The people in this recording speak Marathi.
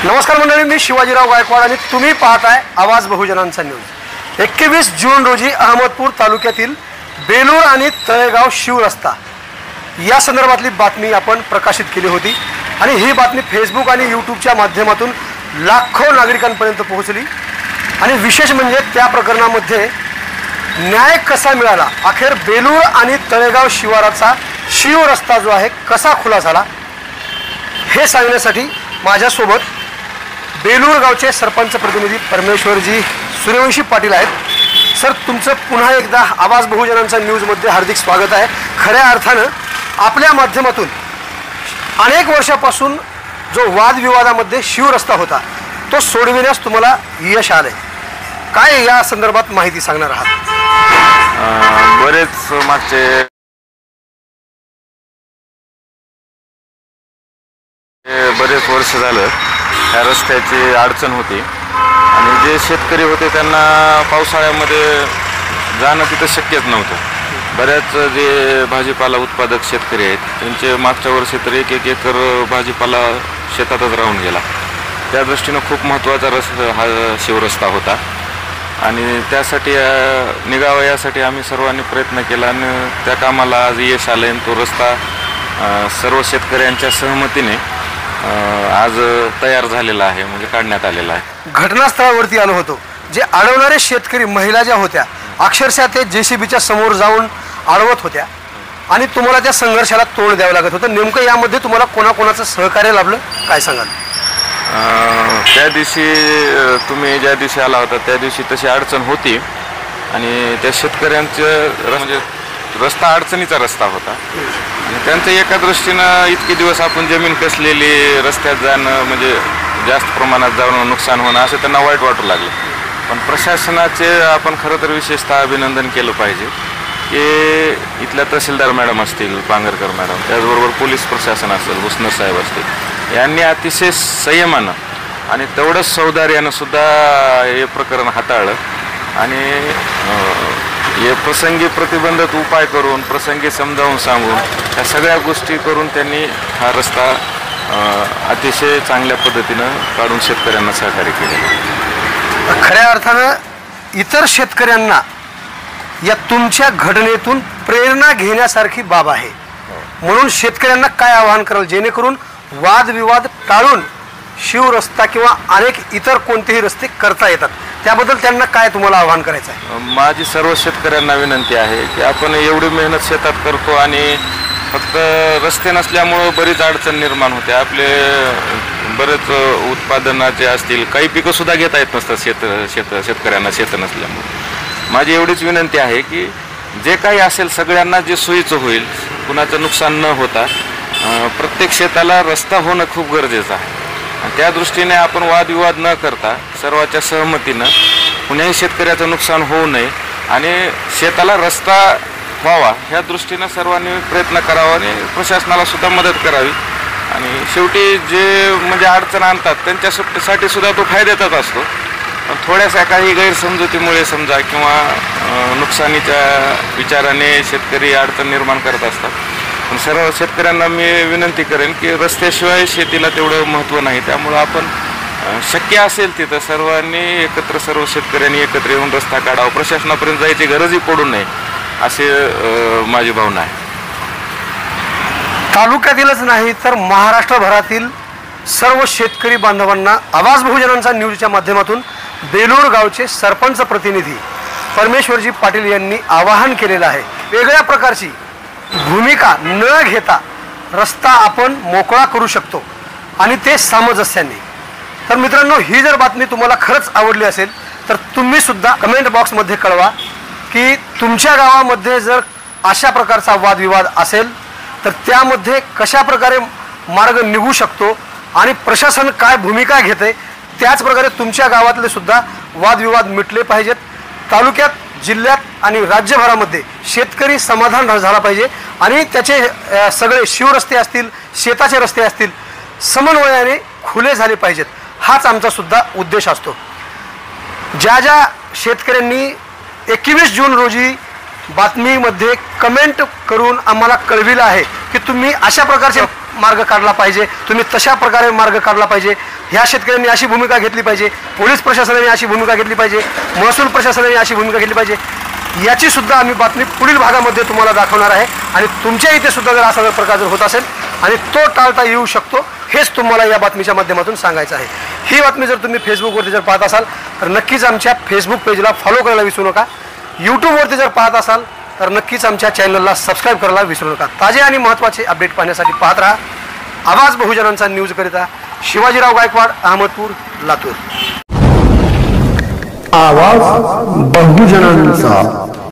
नमस्कार मंडळी, मी शिवाजीराव गायकवाड आणि तुम्ही पाहताय आवाज बहुजनांचा न्यूज। 21 जून रोजी अहमदपूर तालुक्यातील बेलूर आणि तळेगाव शिव रस्ता या संदर्भातली बातमी आपण प्रकाशित केली होती आणि ही बातमी फेसबुक आणि यूट्यूबच्या माध्यमातून लाखो नागरिकांपर्यंत पोहोचली आणि विशेष म्हणजे त्या प्रकरणामध्ये न्याय कसा मिळाला, अखेर बेलूर आणि तळेगाव शिवाराचा शिव रस्ता जो आहे कसा खुला झाला हे सांगण्यासाठी माझ्यासोबत बेलूर गावचे सरपंच प्रतिनिधी परमेश्वरजी सूर्यवंशी पाटील आहेत। सर, तुमचं पुन्हा एकदा आवाज बहुजनांचा न्यूजमध्ये हार्दिक स्वागत आहे। खऱ्या अर्थानं आपल्या माध्यमातून अनेक वर्षापासून जो वादविवादामध्ये शिव रस्ता होता तो सोडविण्यास तुम्हाला यश आलंय, काय या संदर्भात माहिती सांगणार आहात? बरेच मागचे बरेच वर्ष झालं ह्या रस्त्याची अडचण होती आणि जे शेतकरी होते त्यांना पावसाळ्यामध्ये जाणं तिथं शक्यच नव्हतं। बऱ्याच जे भाजीपाला उत्पादक शेतकरी आहेत त्यांचे मागच्या वर्षी तर एक एकर भाजीपाला शेतातच राहून गेला। त्या दृष्टीनं खूप महत्त्वाचा हा शिवरस्ता होता आणि त्यासाठी निघावा यासाठी आम्ही सर्वांनी प्रयत्न केला आणि त्या कामाला आज यश आलं आणि तो रस्ता सर्व शेतकऱ्यांच्या सहमतीने आज तयार झालेला आहे, म्हणजे काढण्यात आलेला आहे। घटनास्थळावरती आलो होतो, जे अडवणारे शेतकरी महिला ज्या होत्या अक्षरशः ते JCBच्या समोर जाऊन अडवत होत्या आणि तुम्हाला त्या संघर्षाला तोंड द्यावं लागत होतं। नेमकं यामध्ये तुम्हाला कोणाकोणाचं सहकार्य लाभलं, काय सांगाल? त्या दिवशी तुम्ही ज्या दिवशी आला होता त्या दिवशी तशी अडचण होती आणि त्या शेतकऱ्यांचं म्हणजे रस्ता अडचणीचा रस्ता होता आणि त्यांचं एका दृष्टीनं इतके दिवस आपण जमीन कसलेली रस्त्यात जाणं म्हणजे जास्त प्रमाणात जाऊन नुकसान होणं असं त्यांना वाईट वाटू लागलं। पण प्रशासनाचे आपण खरं तर विशेषतः अभिनंदन केलं पाहिजे की इथल्या तहसीलदार मॅडम असतील, पांगरकर मॅडम, त्याचबरोबर पोलीस प्रशासन असेल, हुस्न साहेब असतील, यांनी अतिशय संयमानं आणि तेवढंच सौदार्यानं सुद्धा हे प्रकरण हाताळलं आणि हे प्रसंगी प्रतिबंधक उपाय करून, प्रसंगी समजावून सांगून, ह्या सगळ्या गोष्टी करून त्यांनी हा रस्ता अतिशय चांगल्या पद्धतीनं काढून शेतकऱ्यांना सहकार्य केले। खऱ्या अर्थानं इतर शेतकऱ्यांना या तुमच्या घटनेतून प्रेरणा घेण्यासारखी बाब आहे, म्हणून शेतकऱ्यांना काय आवाहन कराल जेणेकरून वादविवाद टाळून शिव रस्ता किंवा अनेक इतर कोणतेही रस्ते करता येतात, त्याबद्दल त्यांना काय तुम्हाला आवाहन करायचं आहे? माझी सर्व शेतकऱ्यांना विनंती आहे की आपण एवढी मेहनत शेतात करतो आणि फक्त रस्ते नसल्यामुळं बरीच अडचण निर्माण होते। आपले बरेच उत्पादनाचे असतील काही पिकं सुद्धा घेता येत नसतात शेतकऱ्यांना शेत नसल्यामुळे। माझी एवढीच विनंती आहे की जे काही असेल सगळ्यांना जे सोयीचं होईल, कुणाचं नुकसान न होता प्रत्येक शेताला रस्ता होणं खूप गरजेचं आहे आणि त्या दृष्टीने आपण वादविवाद न करता सर्वांच्या सहमतीनं कुणाही शेतकऱ्याचं नुकसान होऊ नये आणि शेताला रस्ता व्हावा ह्या दृष्टीनं सर्वांनी प्रयत्न करावा आणि प्रशासनाला सुद्धा मदत करावी आणि शेवटी जे म्हणजे अडचण आणतात त्यांच्यासाठी सुद्धा तो फायद्याचाच असतो। पण थोड्याशा काही गैरसमजुतीमुळे समजा किंवा नुकसानीच्या विचाराने शेतकरी अडचण निर्माण करत असतात। पण सर्व शेतकऱ्यांना मी विनंती करेन की रस्त्याशिवाय शेतीला तेवढं महत्त्व नाही, त्यामुळं आपण शक्य असेल तिथं सर्वांनी एकत्र, सर्व शेतकऱ्यांनी एकत्र येऊन रस्ता काढावा, प्रशासनापर्यंत जायची गरजही पडू नये असे माझी भावना आहे। तालुक्यातीलच नाही तर महाराष्ट्रभरातील सर्व शेतकरी बांधवांना आवाज बहुजनांचा न्यूजच्या माध्यमातून बेलूर गावचे सरपंच प्रतिनिधी परमेश्वरजी पाटील यांनी आवाहन केलेलं आहे, वेगळ्या प्रकारची भूमिका न घेता रस्ता आपण मोकळा करू शकतो आणि ते सामंजस्याने। तर मित्रांनो, ही जर बातमी तुम्हाला खरंच आवडली असेल तर तुम्ही सुद्धा कमेंट बॉक्समध्ये कळवा की तुमच्या गावामध्ये जर अशा प्रकारचा वादविवाद असेल तर त्यामध्ये कशा प्रकारे मार्ग निघू शकतो आणि प्रशासन काय भूमिका घेते, त्याच प्रकारे तुमच्या गावातले सुद्धा वादविवाद मिटले पाहिजेत। तालुक्यात, जिल्ह्यात आणि राज्यभरामध्ये शेतकरी समाधान झाला पाहिजे आणि त्याचे सगळे शिवरस्ते असतील, शेताचे रस्ते असतील, समन्वयाने खुले झाले पाहिजेत, हाच आमचा सुद्धा उद्देश असतो। ज्या ज्या शेतकऱ्यांनी 21 जून रोजी बातमीमध्ये कमेंट करून आम्हाला कळविलं आहे की तुम्ही अशा प्रकारचे मार्ग काढला पाहिजे, तुम्ही तशा प्रकारे मार्ग काढला पाहिजे, ह्या शेतकऱ्यांनी अशी भूमिका घेतली पाहिजे, पोलीस प्रशासनाने अशी भूमिका घेतली पाहिजे, महसूल प्रशासनाने अशी भूमिका घेतली पाहिजे, याची सुद्धा आम्ही बातमी पुढील भागामध्ये तुम्हाला दाखवणार आहे. आणि तुमच्या इथे सुद्धा जर असा प्रकार जर होत असेल आणि तो टाळता येऊ शकतो, हेच तुम्हाला या बातमीच्या माध्यमातून सांगायचं आहे. ही बातमी जर तुम्ही फेसबुकवरती जर पाहत असाल तर नक्कीच आमच्या फेसबुक पेजला फॉलो करायला विसरू नका. यूट्यूबवरती जर पाहत असाल तर नक्कीच आमच्या चॅनलला सबस्क्राईब करायला विसरू नका. ताजे आणि महत्त्वाचे अपडेट पाहण्यासाठी पाहत राहा आवाज बहुजनांचा न्यूज करिता. शिवाजीराव गायकवाड, अहमदपूर, लातूर. आवाज बहुजनांचा.